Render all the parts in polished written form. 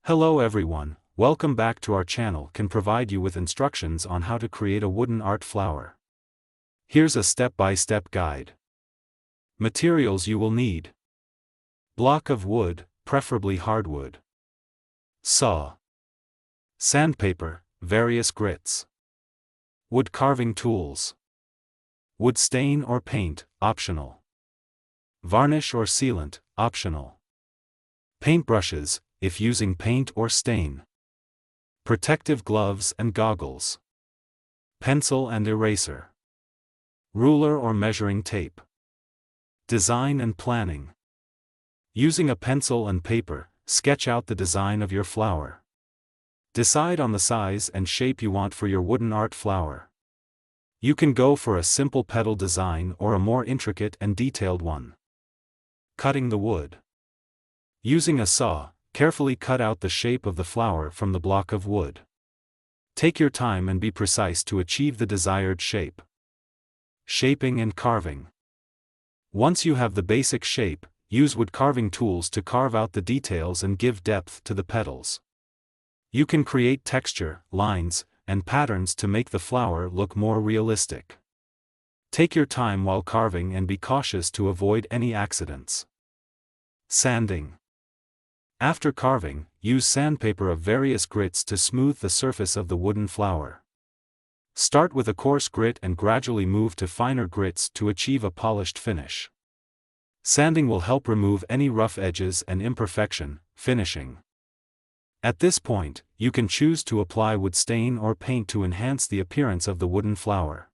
Hello everyone, welcome back to our channel. Can provide you with instructions on how to create a wooden art flower. Here's a step-by-step guide. Materials you will need. Block of wood, preferably hardwood. Saw. Sandpaper, various grits. Wood carving tools. Wood stain or paint, optional. Varnish or sealant, optional. Paintbrushes, if using paint or stain. Protective gloves and goggles. Pencil and eraser. Ruler or measuring tape. Design and planning. Using a pencil and paper, sketch out the design of your flower. Decide on the size and shape you want for your wooden art flower. You can go for a simple petal design or a more intricate and detailed one. Cutting the wood. Using a saw, carefully cut out the shape of the flower from the block of wood. Take your time and be precise to achieve the desired shape. Shaping and carving. Once you have the basic shape, use wood carving tools to carve out the details and give depth to the petals. You can create texture, lines, and patterns to make the flower look more realistic. Take your time while carving and be cautious to avoid any accidents. Sanding. After carving, use sandpaper of various grits to smooth the surface of the wooden flower. Start with a coarse grit and gradually move to finer grits to achieve a polished finish. Sanding will help remove any rough edges and imperfection, finishing. At this point, you can choose to apply wood stain or paint to enhance the appearance of the wooden flower.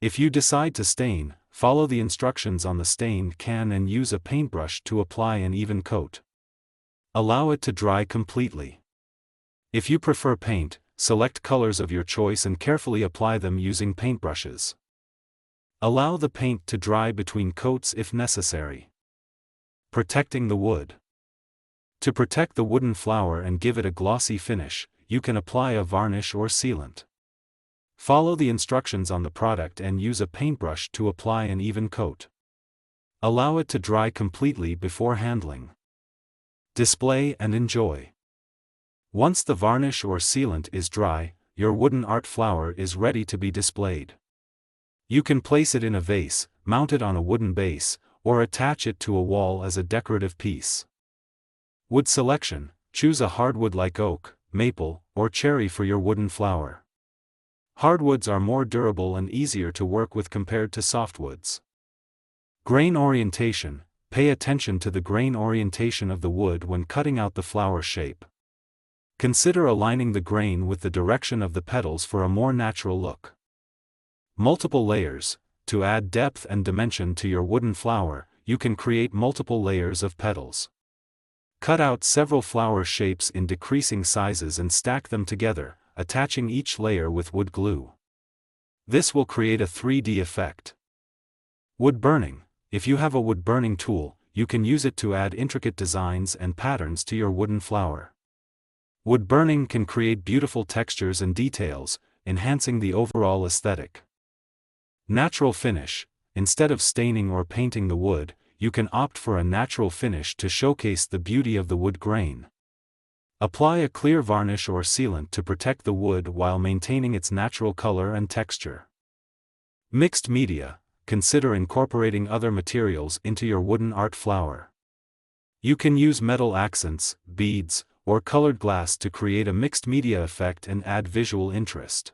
If you decide to stain, follow the instructions on the stain can and use a paintbrush to apply an even coat. Allow it to dry completely. If you prefer paint, select colors of your choice and carefully apply them using paintbrushes. Allow the paint to dry between coats if necessary. Protecting the wood. To protect the wooden flower and give it a glossy finish, you can apply a varnish or sealant. Follow the instructions on the product and use a paintbrush to apply an even coat. Allow it to dry completely before handling. Display and enjoy. Once the varnish or sealant is dry, your wooden art flower is ready to be displayed. You can place it in a vase, mount it on a wooden base, or attach it to a wall as a decorative piece. Wood selection: choose a hardwood like oak, maple, or cherry for your wooden flower. Hardwoods are more durable and easier to work with compared to softwoods. Grain orientation: pay attention to the grain orientation of the wood when cutting out the flower shape. Consider aligning the grain with the direction of the petals for a more natural look. Multiple layers: to add depth and dimension to your wooden flower, you can create multiple layers of petals. Cut out several flower shapes in decreasing sizes and stack them together, attaching each layer with wood glue. This will create a 3D effect. Wood burning: if you have a wood burning tool, you can use it to add intricate designs and patterns to your wooden flower. Wood burning can create beautiful textures and details, enhancing the overall aesthetic. Natural finish: instead of staining or painting the wood, you can opt for a natural finish to showcase the beauty of the wood grain. Apply a clear varnish or sealant to protect the wood while maintaining its natural color and texture. Mixed media: consider incorporating other materials into your wooden art flower. You can use metal accents, beads, or colored glass to create a mixed media effect and add visual interest.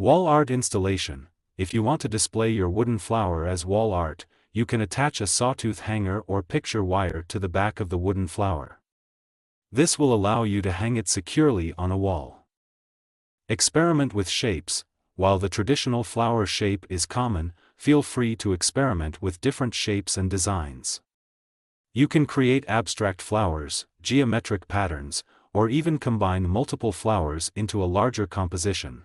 Wall art installation. If you want to display your wooden flower as wall art, you can attach a sawtooth hanger or picture wire to the back of the wooden flower. This will allow you to hang it securely on a wall. Experiment with shapes. While the traditional flower shape is common, feel free to experiment with different shapes and designs. You can create abstract flowers, geometric patterns, or even combine multiple flowers into a larger composition.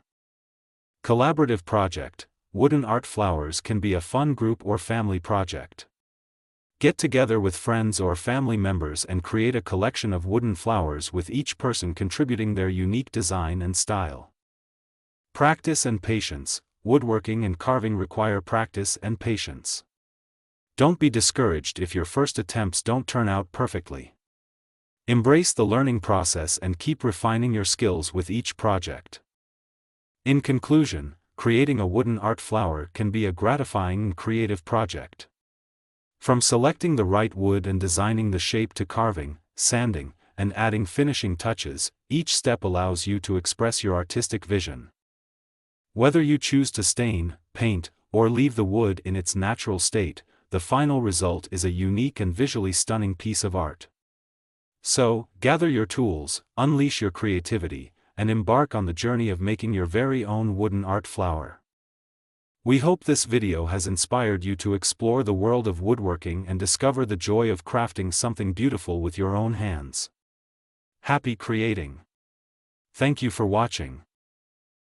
Collaborative project. Wooden art flowers can be a fun group or family project. Get together with friends or family members and create a collection of wooden flowers with each person contributing their unique design and style. Practice and patience. Woodworking and carving require practice and patience. Don't be discouraged if your first attempts don't turn out perfectly. Embrace the learning process and keep refining your skills with each project. In conclusion, creating a wooden art flower can be a gratifying and creative project. From selecting the right wood and designing the shape to carving, sanding, and adding finishing touches, each step allows you to express your artistic vision. Whether you choose to stain, paint, or leave the wood in its natural state, the final result is a unique and visually stunning piece of art. So, gather your tools, unleash your creativity, and embark on the journey of making your very own wooden art flower. We hope this video has inspired you to explore the world of woodworking and discover the joy of crafting something beautiful with your own hands. Happy creating! Thank you for watching.